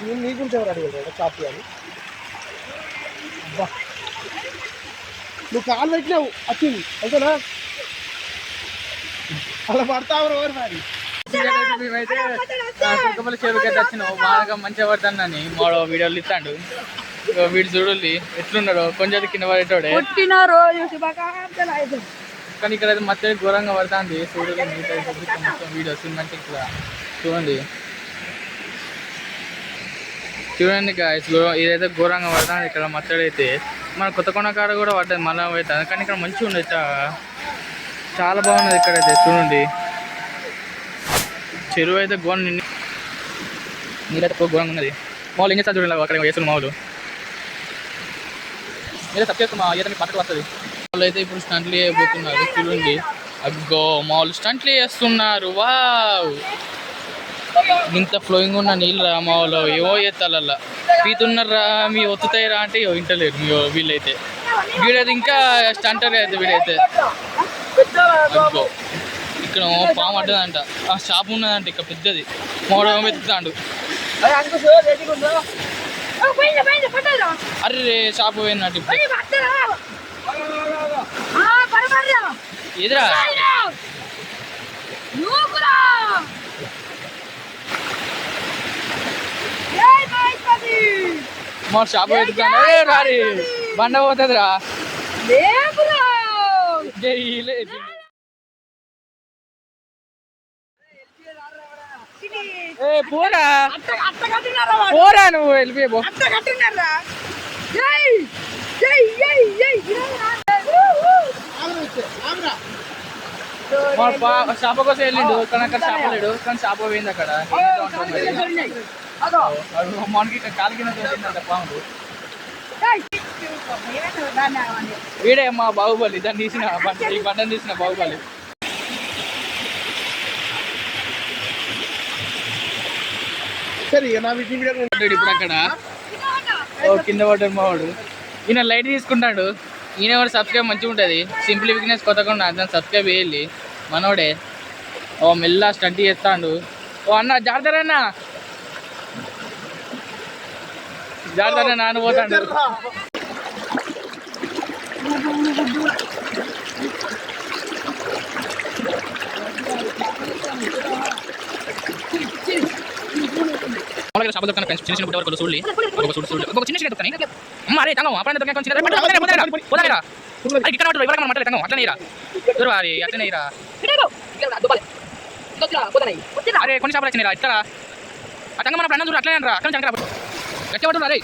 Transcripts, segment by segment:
నీ గురించి ఎవరు అడిగారు షాప్ అని? అబ్బా నువ్వు కాలు పెట్టినావు వచ్చింది అంతేనా? అలా పడతావు ఎవరు మరి? మేమైతే కుక్కపల్లి చెరువుకైతే వచ్చినావు. బాగా మంచిగా పడుతుందని మోడో వీడియోలు ఇస్తాడు. వీడు చూడాలి ఎట్లున్నారో కొంచెం కింద పడేటోడే. కానీ ఇక్కడ అయితే మధ్య ఘోరంగా పడుతుంది. చూడాలి మొత్తం వీడియో సినిమాటిక్ గా చూడండి. చూడండి గాయస్, ఇదైతే ఘోరంగా పడుతుంది. ఇక్కడ మత్తడి అయితే మన కొత్తకొండ కాడ కూడా పడ్డది మళ్ళీ అవుతుంది. కానీ ఇక్కడ మంచిగా ఉండదు, చాలా బాగున్నది ఇక్కడైతే. చూడండి చెరువు అయితే ఘోరం నీళ్ళైతే ఘోరంగా ఉన్నది. మామూలు ఏం చేస్తారు చూడండి, అక్కడ వేస్తున్న మామూలు మీరే తప్పు చేసుకున్నా ఈతని పక్కకు వస్తుంది. వాళ్ళు అయితే ఇప్పుడు స్టంట్లు వేయబోతున్నారు. చూడండి అగ్గో మామూలు స్టంట్లు వేస్తున్నారు. వావ్, ఇంత ఫ్లోయింగ్ ఉన్న నీళ్ళు రా మామూలు ఏవో ఎత్తాలల్లా పీతున్నారా మీ ఒత్తుతాయిరా అంటే ఇంటలేరు మీ వీళ్ళైతే. వీడైతే ఇంకా స్టంటర్ అయితే వీడైతే. అగ్గో ఇక్కడ పాము అడ్డదంట, ఆ షాప్ ఉన్నదంట ఇక్కడ పెద్దది. మోడో ఎత్తుతాడు. అరే షాప్ పోయినట్టు ఎదురా మా షాప్ ఎత్తుతాడు. రారి బండ పోతుంది రా. పోరా పోరా నువ్వు వెళ్ళిపో. షాప కోసం వెళ్ళిండు కానీ అక్కడ షాప లేడు. కానీ షాప పోయింది అక్కడ. మనకి కాలు కింద తోసిందంట పాము. వీడే మా బాహుబలి, దాన్ని తీసిన ఈ బండని తీసిన బాహుబలి. ఇప్పుడు అక్కడ కింద పడ్డాడు మావాడు. ఈయన లైట్ తీసుకుంటాడు. ఈయన కూడా సబ్స్క్రైబ్ మంచిగా ఉంటుంది. సింప్లీ బిగినెస్ కొత్తగా దాన్ని సబ్స్క్రైబ్ చేయాలి. మనోడే ఓ మెల్ల స్టంట్ చేస్తాడు. ఓ అన్న జాగ్రత్తన్నా, జాగ్రత్త నాన్న పోతాడు. షాప్ దొరకని చిన్న చిన్న వరకు చూడండి. ఒక చిన్న చిన్న దొరకని అరే తంగం అప్పుడు దొరకని ఇక్కడ ఎవరైనా మాట్లాడే తంగం అట్లనే రా దొరవాలి అట్లనే రా. అరే కొన్ని షాపులు వచ్చినాయి రా ఇక్కడ. ఆ తంగం మన ఫ్రెండ్ చూడు అట్లనే రా. అక్కడ చంకరా గట్టి పడుతుంది. అరే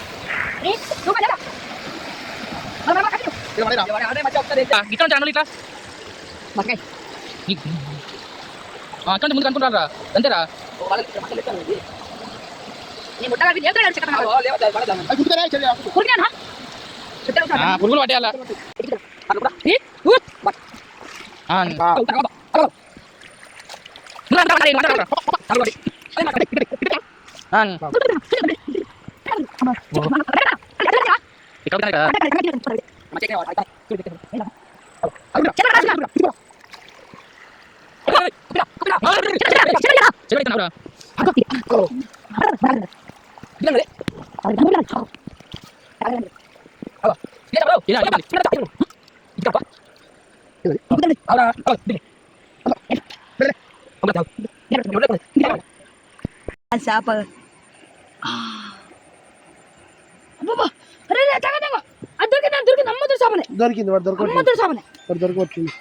ఇక్కడ నుంచి ఇట్లా అక్కడ ముందు అనుకుంటారా రా అంతేరా. పురుగులు పట్టేయాలా దొరికింది దొరకొచ్చింది.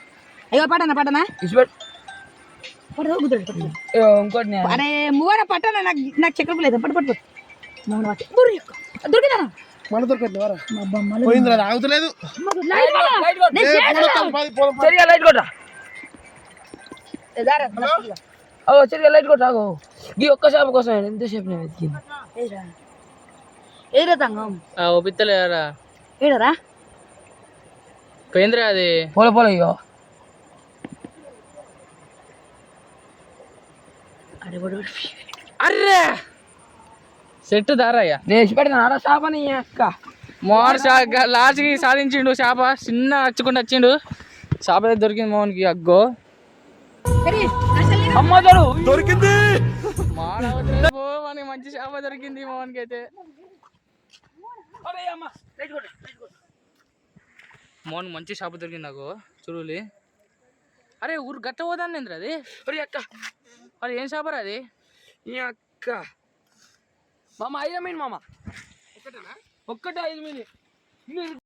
అయ్యో పట్టనా పట్టనా ఇంకోటి అరే మూవన పట్టనా. నాకు చక్కెర లేదు. పట్టు పట్టు దొరికిందా? మన దొరకట్లేదు ఆగుతలేదు. లైట్ కొట్టాగు. ఈ ఒక్క షాప్ కోసం ఎంతసేపు ఏరా తంగం పిత్తలేరా ఏడరా పోయిందిరా అది. పోలే పోలే ఇగో అర్రే సెట్ దారయ్యా నేసి పెట్టిన షాప్ అని అక్క మోహన్ లాస్ట్కి సాధించిండు. చేప చిన్న వచ్చుకుంటూ వచ్చిండు. చేప అయితే దొరికింది మోహన్కి. అగ్గో అమ్మ దొరికింది. మనకి మంచి చేప దొరికింది మోహన్కి అయితే. మోహన్ మంచి చేప దొరికింది నాకు చూడులి. అరే ఊరు గట్ట పోదాను ఏంద్ర అది. అరే ఏం చేపరా అది? అక్క మామ 5 మీన్ మామ ఒక్కటే 5 మీన్